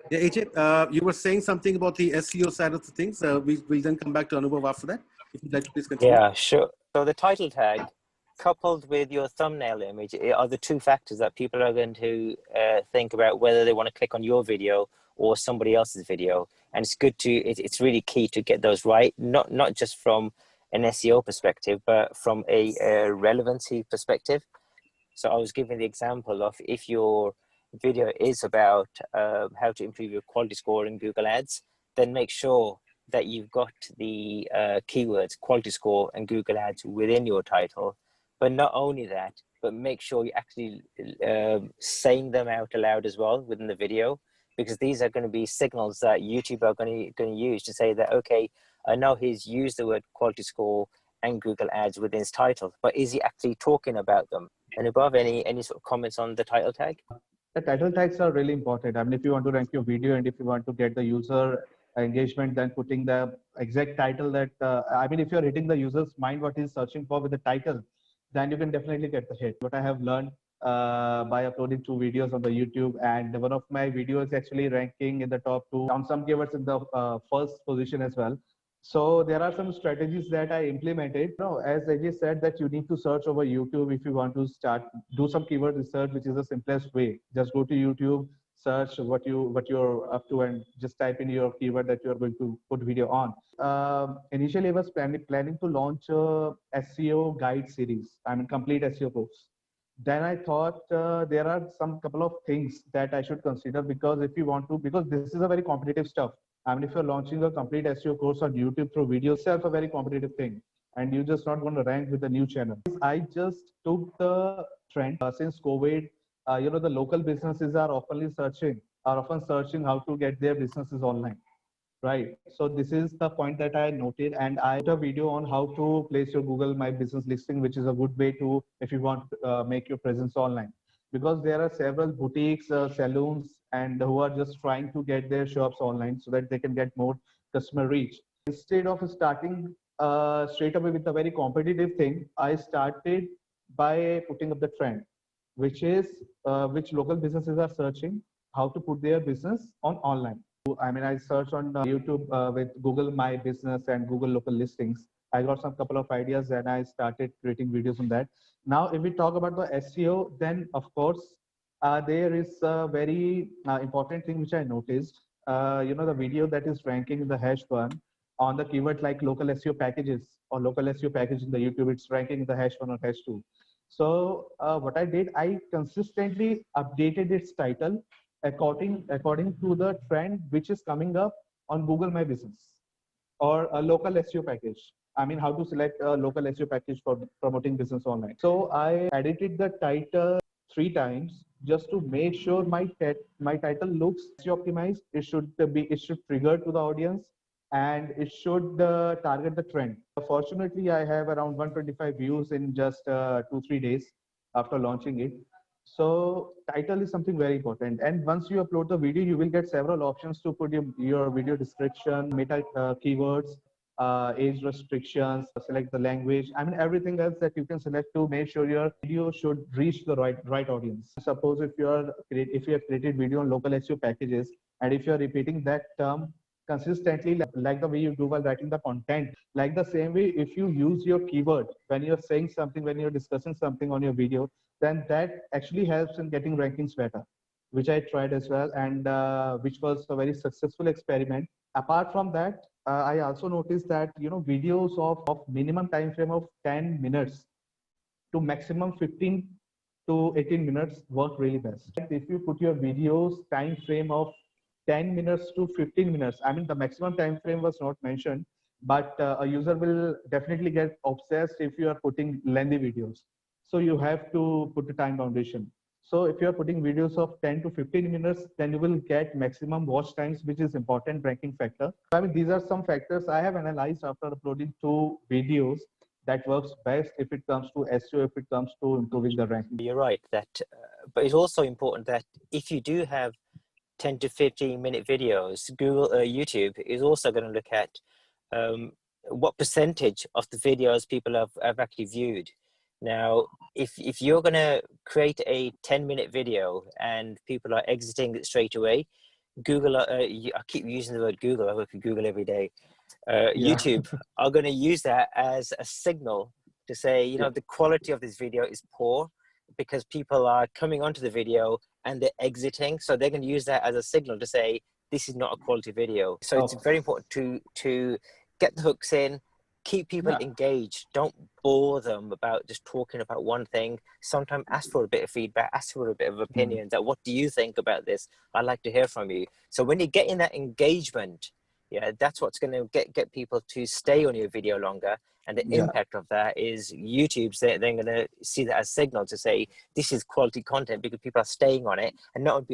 Yeah, AJ, you were saying something about the SEO side of the things. We then come back to Anubhav after that. If you'd like to please continue. Yeah, sure. So the title tag coupled with your thumbnail image are the two factors that people are going to think about whether they want to click on your video or somebody else's video. And it's good to, it's really key to get those right, not just from an SEO perspective, but from a relevancy perspective. So I was giving the example of if your video is about how to improve your quality score in Google Ads, then make sure that you've got the keywords quality score and Google Ads within your title. But not only that, but make sure you're actually saying them out aloud as well within the video, because these are going to be signals that YouTube are going to use to say that, okay, I know he's used the word quality score and Google Ads within his title, but is he actually talking about them? And above, any sort of comments on the title tag? The title tags are really important. I mean, if you want to rank your video and if you want to get the user engagement, then putting the exact title that, I mean, if you're hitting the user's mind, what he's searching for with the title, then you can definitely get the hit. What I have learned by uploading 2 videos on the YouTube, and one of my videos actually ranking in the top 2 on some keywords in the first position as well. So there are some strategies that I implemented. No, as Ajay said, that you need to search over YouTube if you want to do some keyword research, which is the simplest way. Just go to YouTube, search what you're up to, and just type in your keyword that you're going to put video on. Initially, I was planning to launch a SEO guide series. I mean, complete SEO course. Then I thought there are some couple of things that I should consider, because if you want to, because this is a very competitive stuff. I mean, if you're launching a complete SEO course on YouTube through video itself, a very competitive thing, and you're just not going to rank with a new channel. I just took the trend since COVID. The local businesses are often searching how to get their businesses online. Right. So this is the point that I noted, and I did a video on how to place your Google My Business listing, which is a good way to, if you want to make your presence online, because there are several boutiques, salons, and who are just trying to get their shops online so that they can get more customer reach. Instead of starting straight away with a very competitive thing, I started by putting up the trend, which is which local businesses are searching how to put their business on online. I mean, I searched on YouTube with Google My Business and Google Local Listings. I got some couple of ideas and I started creating videos on that. Now, if we talk about the SEO, then of course, there is a very important thing which I noticed. The video that is ranking in the hash one on the keyword like local SEO packages or local SEO package in the YouTube, it's ranking in the hash one or hash two. So what I did, I consistently updated its title according to the trend which is coming up on Google My Business or a local SEO package. I mean, how to select a local SEO package for promoting business online. So I edited the title 3 times just to make sure my title looks SEO optimized. It should trigger to the audience, and it should target the trend. Fortunately, I have around 125 views in just 2-3 days after launching it. So title is something very important, and once you upload the video, you will get several options to put your video description, meta keywords, age restrictions, select the language. I mean, everything else that you can select to make sure your video should reach the right audience. Suppose if you have created video on local SEO packages, and if you are repeating that term consistently, like the way you do while writing the content, like the same way, if you use your keyword when you're saying something, when you're discussing something on your video, then that actually helps in getting rankings better, which I tried as well, and which was a very successful experiment. Apart from that, I also noticed that videos of minimum time frame of 10 minutes to maximum 15 to 18 minutes work really best. If you put your videos time frame of 10 minutes to 15 minutes, I mean, the maximum time frame was not mentioned, but a user will definitely get obsessed if you are putting lengthy videos. So you have to put the time foundation. So if you're putting videos of 10 to 15 minutes, then you will get maximum watch times, which is important ranking factor. I mean, these are some factors I have analyzed after uploading 2 videos that works best if it comes to SEO, if it comes to improving the ranking. You're right that, but it's also important that if you do have 10 to 15 minute videos, YouTube is also going to look at what percentage of the videos people have actually viewed. Now, if you're going to create a 10-minute video and people are exiting it straight away, Google, I keep using the word Google. I work with Google every day. YouTube are going to use that as a signal to say, you know, the quality of this video is poor because people are coming onto the video and they're exiting. So they're going to use that as a signal to say, this is not a quality video. So it's very important to get the hooks in, keep people engaged. Don't bore them about just talking about one thing. Sometimes ask for a bit of feedback, ask for a bit of opinions. That, what do you think about this? I'd like to hear from you. So when you're getting that engagement, that's what's going to get people to stay on your video longer. And the impact of that is YouTube's they're going to see that as signal to say this is quality content because people are staying on it, and not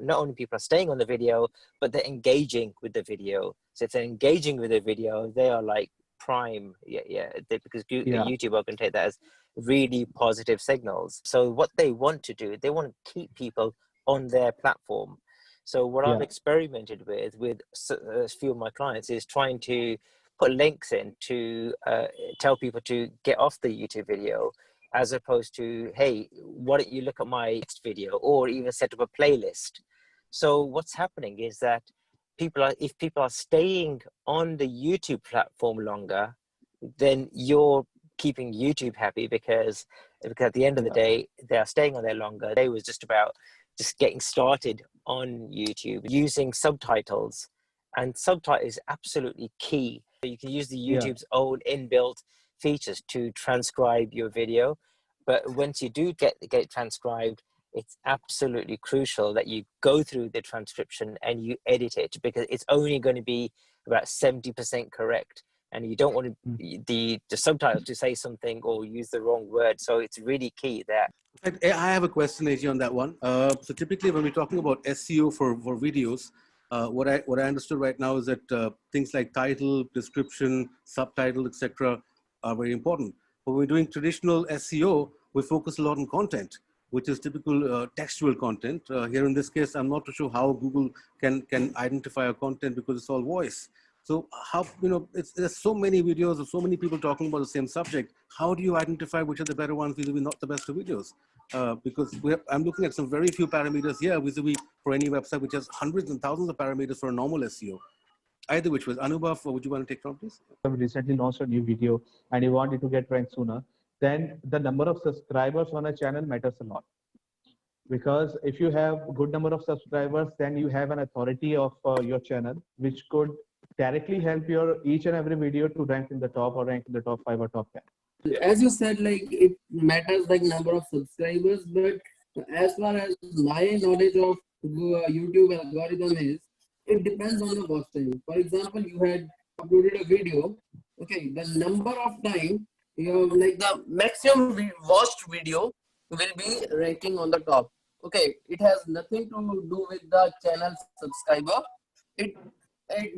only people are staying on the video, but they're engaging with the video. So if they're engaging with the video, they are like prime, because YouTube are going to take that as really positive signals. So what they want to do, they want to keep people on their platform. So what I've experimented with a few of my clients is trying to put links in to tell people to get off the YouTube video, as opposed to, hey, why don't you look at my next video, or even set up a playlist. So what's happening is that if people are staying on the YouTube platform longer, then you're keeping YouTube happy because at the end of the day, they are staying on there longer. They was just about just getting started on YouTube using subtitles, and subtitles is absolutely key. You can use the YouTube's own inbuilt features to transcribe your video, but once you do get transcribed, it's absolutely crucial that you go through the transcription and you edit it, because it's only going to be about 70% correct, and you don't want the subtitles to say something or use the wrong word. So it's really key that. I have a question, AJ, on that one. So typically when we're talking about SEO for videos, what I understood right now is that things like title, description, subtitle, etc. are very important. But when we're doing traditional SEO, we focus a lot on content, which is typical textual content. Here in this case, I'm not too sure how Google can identify a content because it's all voice. So how, there's so many videos of so many people talking about the same subject. How do you identify which are the better ones, vis-a-vis not the best videos? Because I'm looking at some very few parameters here, vis-a-vis for any website which has hundreds and thousands of parameters for a normal SEO. Either which was. Anubhav, would you want to take from please? I recently launched a new video and you want it to get ranked sooner, then the number of subscribers on a channel matters a lot. Because if you have a good number of subscribers, then you have an authority of your channel, which could directly help your each and every video to rank in the top, or rank in the top 5 or top 10. As you said, like it matters like number of subscribers, but as far as my knowledge of YouTube algorithm is, it depends on the watch time. For example, you had uploaded a video, okay, the number of time like the maximum watched video will be ranking on the top. Okay, it has nothing to do with the channel subscriber. It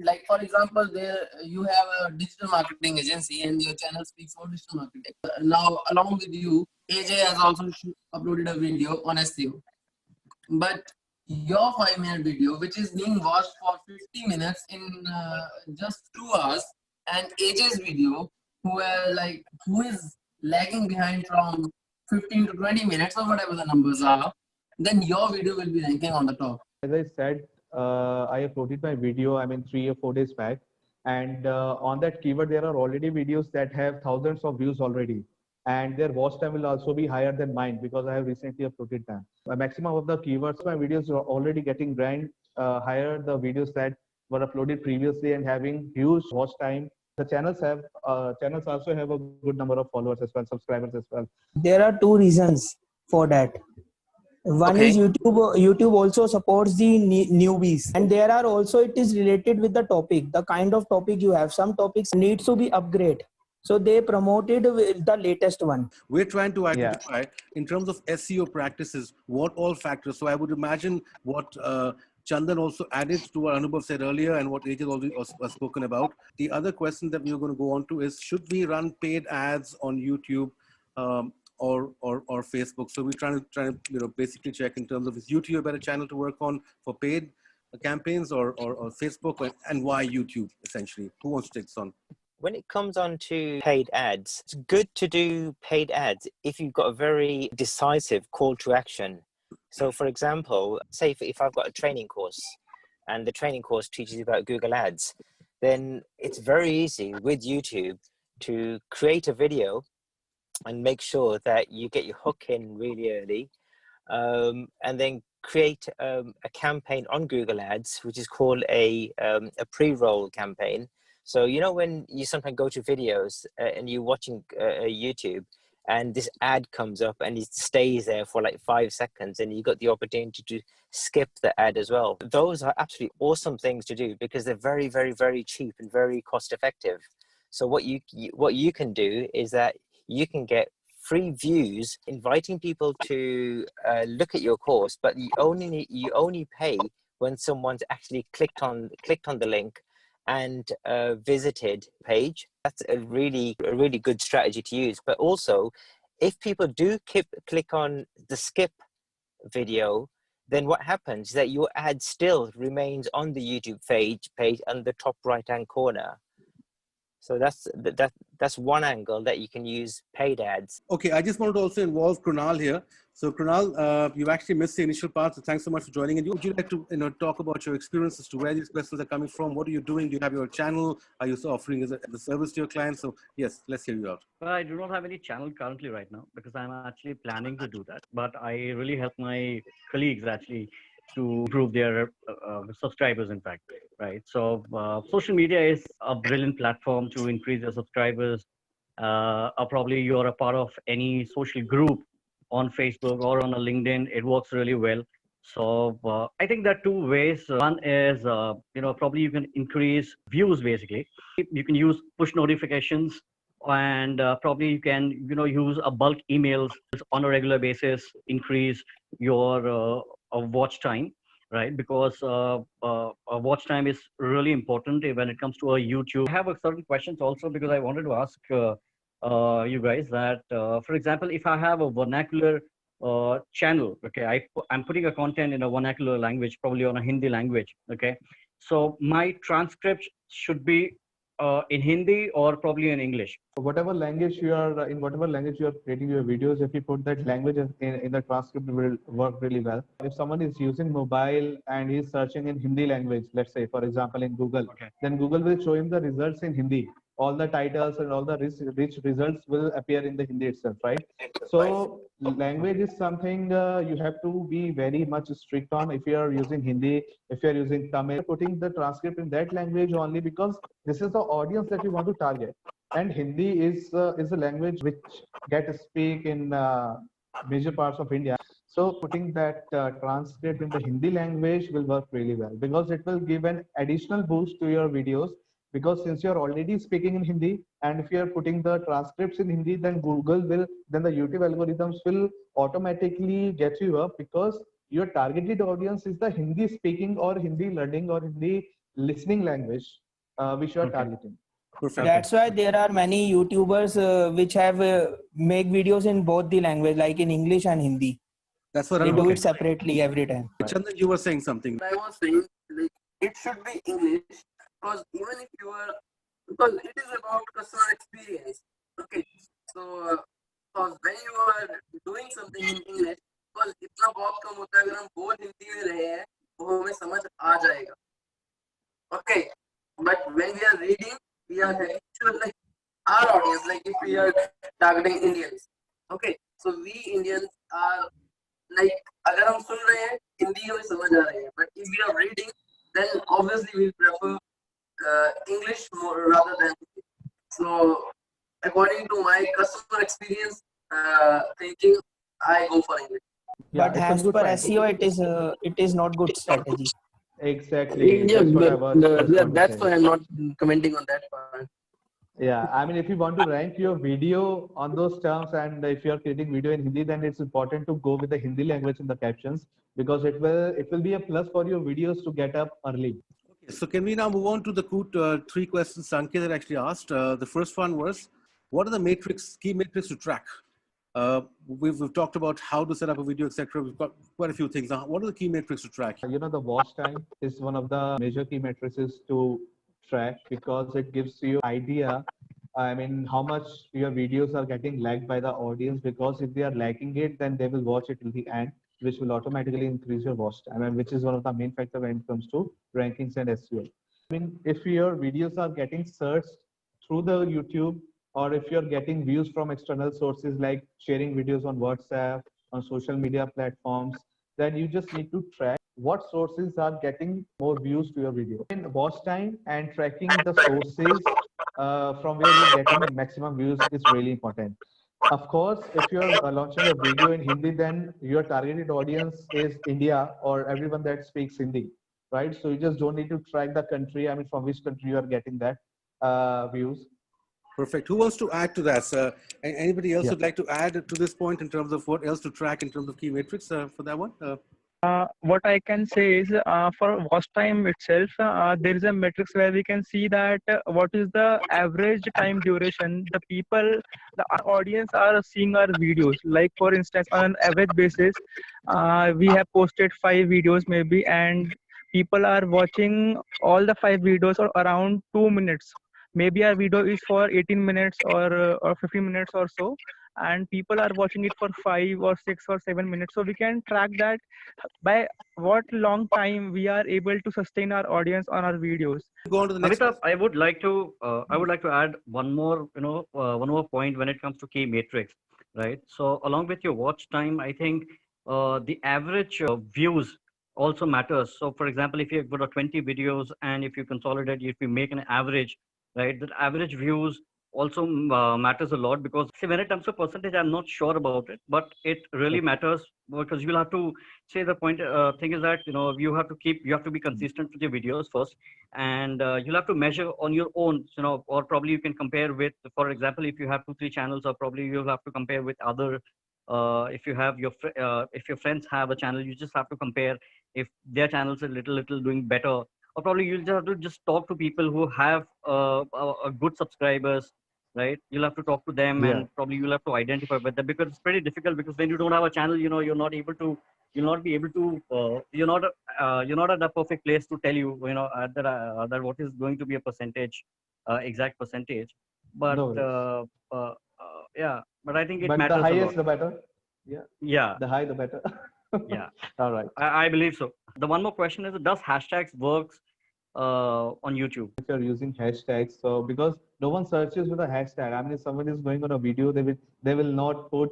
like, for example, there you have a digital marketing agency and your channel speaks for digital marketing. Now along with you, AJ has also uploaded a video on SEO, but your 5-minute video, which is being watched for 50 minutes in just 2 hours, and AJ's video, who is lagging behind from 15 to 20 minutes or whatever the numbers are, then your video will be ranking on the top. As I said, I uploaded my video, 3 or 4 days back, and on that keyword there are already videos that have thousands of views already, and their watch time will also be higher than mine because I have recently uploaded them. A maximum of the keywords, my videos are already getting ranked higher the videos that were uploaded previously and having huge watch time. The channels also have a good number of followers as well, subscribers as well. There are 2 reasons for that. One is YouTube also supports the newbies, and there are also, it is related with the topic, the kind of topic you have. Some topics needs to be upgraded, so they promoted the latest one. We're trying to identify in terms of SEO practices what all factors. So I would imagine what Chandan also added to what Anubhav said earlier and what AJ already was spoken about. The other question that we are going to go on to is, should we run paid ads on YouTube or Facebook? So we're trying to basically check in terms of, is YouTube a better channel to work on for paid campaigns or Facebook, and why YouTube essentially? Who wants to take this on? When it comes on to paid ads, it's good to do paid ads if you've got a very decisive call to action. So for example, say if I've got a training course and the training course teaches you about Google Ads, then it's very easy with YouTube to create a video and make sure that you get your hook in really early, and then create a campaign on Google Ads, which is called a pre-roll campaign. So, you know, when you sometimes go to videos and you're watching YouTube and this ad comes up and it stays there for like 5 seconds and you got the opportunity to skip the ad as well. Those are absolutely awesome things to do because they're very, very, very cheap and very cost effective. So what you can do is that you can get free views, inviting people to look at your course, but you only pay when someone's actually clicked on the link and visited page. That's a really good strategy to use. But also, if people do click on the skip video, then what happens is that your ad still remains on the YouTube page on the top right hand corner. So that's one angle that you can use paid ads. Okay, I just wanted to also involve Krunal here. So Krunal, you've actually missed the initial part, so thanks so much for joining. And would you like to talk about your experience as to where these questions are coming from? What are you doing? Do you have your channel? Are you offering as a service to your clients? So yes, let's hear you out. Well, I do not have any channel currently right now because I'm actually planning to do that. But I really help my colleagues actually to improve their subscribers, in fact, right? So social media is a brilliant platform to increase your subscribers. Or probably you're a part of any social group on Facebook or on a LinkedIn, it works really well. So I think there are two ways. One is, probably you can increase views basically. You can use push notifications, and probably you can, use a bulk emails on a regular basis, increase your watch time, right? Because watch time is really important when it comes to a YouTube. I have a certain questions also because I wanted to ask you guys that, for example, if I have a vernacular channel, okay, I'm putting a content in a vernacular language, probably on a Hindi language, okay, so my transcript should be in Hindi or probably in English. Whatever language you are in, whatever language you are creating your videos, if you put that language in the transcript, it will work really well. If someone is using mobile and he's searching in Hindi language, let's say for example in Google, okay, then Google will show him the results in Hindi. All the titles and all the rich results will appear in the Hindi itself, right? So language is something you have to be very much strict on. If you are using Hindi, if you are using Tamil, putting the transcript in that language only because this is the audience that you want to target. And Hindi is a language which get speak in major parts of India. So putting that transcript in the Hindi language will work really well because it will give an additional boost to your videos. Because since you're already speaking in Hindi, and if you're putting the transcripts in Hindi, then then the YouTube algorithms will automatically get you up because your targeted audience is the Hindi speaking or Hindi learning or Hindi listening language which you are targeting. Perfect. That's why there are many YouTubers which have make videos in both the language, like in English and Hindi. That's what They I'm do it separately every time. Chandan, you were saying something. I was saying, like, it should be English because even if you are, because it is about customer experience. Okay, so because when you are doing something in English, because इतना बहुत कम होता है अगर हम बोल हिंदी में रहे हैं वो हमें समझ आ जाएगा. Okay, but when we are reading, we are having to, like, our audience, like if we are targeting Indians. Okay, so we Indians are like अगर हम सुन रहे हैं हिंदी हमें समझ आ रही है, but if we are reading, then obviously we prefer English more rather than Hindi. So according to my customer experience thinking, I go for English. But as per SEO, it is not good strategy. Exactly. Yes, That's what I but was just want to that's say. why I'm not commenting on that part. Yeah, I mean, if you want to rank your video on those terms, and if you are creating video in Hindi, then it's important to go with the Hindi language in the captions because it will be a plus for your videos to get up early. Okay, so can we now move on to the three questions Sanket had actually asked? The first one was, what are the key metrics to track? We've talked about how to set up a video, etc. We've got quite a few things. Now, what are the key metrics to track? The watch time is one of the major key metrics to track because it gives you idea. I mean, how much your videos are getting lagged by the audience, because if they are lagging it, then they will watch it till the end. which will automatically increase your watch time, and which is one of the main factor when it comes to rankings and SEO. I mean, if your videos are getting searched through the YouTube, or if you're getting views from external sources like sharing videos on WhatsApp, on social media platforms, then you just need to track what sources are getting more views to your video. In watch time and tracking the sources from where you're getting maximum views is really important. Of course, if you're launching a video in Hindi, then your targeted audience is India or everyone that speaks Hindi, right? So you just don't need to track the country. I mean, from which country you are getting that views. Perfect. Who wants to add to that? Anybody else Yeah. would like to add to this point in terms of what else to track in terms of key metrics for that one? What I can say is for watch time itself, there is a metrics where we can see that what is the average time duration the people, the audience are seeing our videos. Like for instance, on an average basis, we have posted 5 videos maybe, and people are watching all the 5 videos or around 2 minutes. Maybe our video is for 18 minutes or 15 minutes or so, and people are watching it for 5 or 6 or 7 minutes. So we can track that by what long time we are able to sustain our audience on our videos. Go on to the next. Amitabh, I would like to add one more one more point when it comes to key metrics, right? So along with your watch time, I think the average views also matters. So for example, if you've got 20 videos and if you consolidate, if you make an average, right, that average views also matters a lot, because see, when it comes to percentage, I'm not sure about it, but it really matters, because you'll have to say the point thing is that you have to be consistent with your videos first, and you'll have to measure on your own, or probably you can compare with, for example, if you have 2-3 channels, or probably you'll have to compare with other if you have if your friends have a channel, you just have to compare if their channels are little doing better, or probably you'll just have to just talk to people who have a good subscribers, right? You'll have to talk to them, Yeah. and probably you'll have to identify with them, because it's pretty difficult, because when you don't have a channel, you'll not be able to you're not at the perfect place to tell you that what is going to be a percentage, exact percentage, but No worries. yeah, but I think it But the matters a highest, lot. the better. Yeah. Yeah, The high, the better. yeah. All right. I believe so. The one more question is, does hashtags works on YouTube? If you're using hashtags, so because no one searches with a hashtag. I mean, if someone is going on a video, they will not put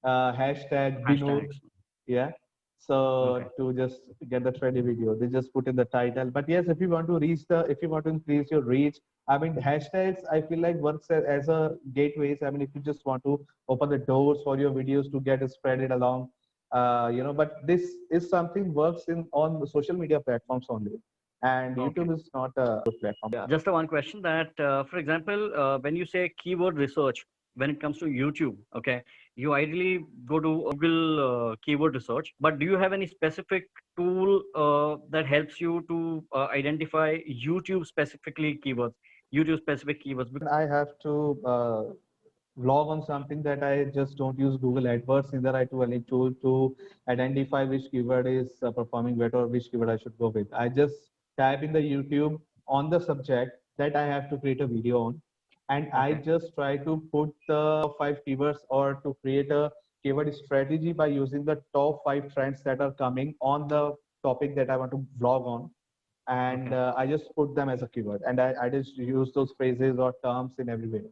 hashtag Binod. Hashtags. Yeah. So Okay. to just get the trendy video, they just put in the title. But yes, if you want to if you want to increase your reach, I mean, hashtags, I feel like works as a gateways. I mean, if you just want to open the doors for your videos to get spread it along, but this is something works on the social media platforms only, and Okay. YouTube is not a good platform. Yeah. Just a one question that, for example, when you say keyword research, when it comes to YouTube, okay, you ideally go to Google keyword research, but do you have any specific tool that helps you to identify YouTube specifically keywords, YouTube specific keywords? I have to vlog on something that I just don't use Google AdWords, neither I do any tool to identify which keyword is performing better or which keyword I should go with. I just type in the YouTube on the subject that I have to create a video on, and I Okay. just try to put the 5 keywords or to create a keyword strategy by using the top 5 trends that are coming on the topic that I want to vlog on, and Okay. I just put them as a keyword, and I just use those phrases or terms in every way.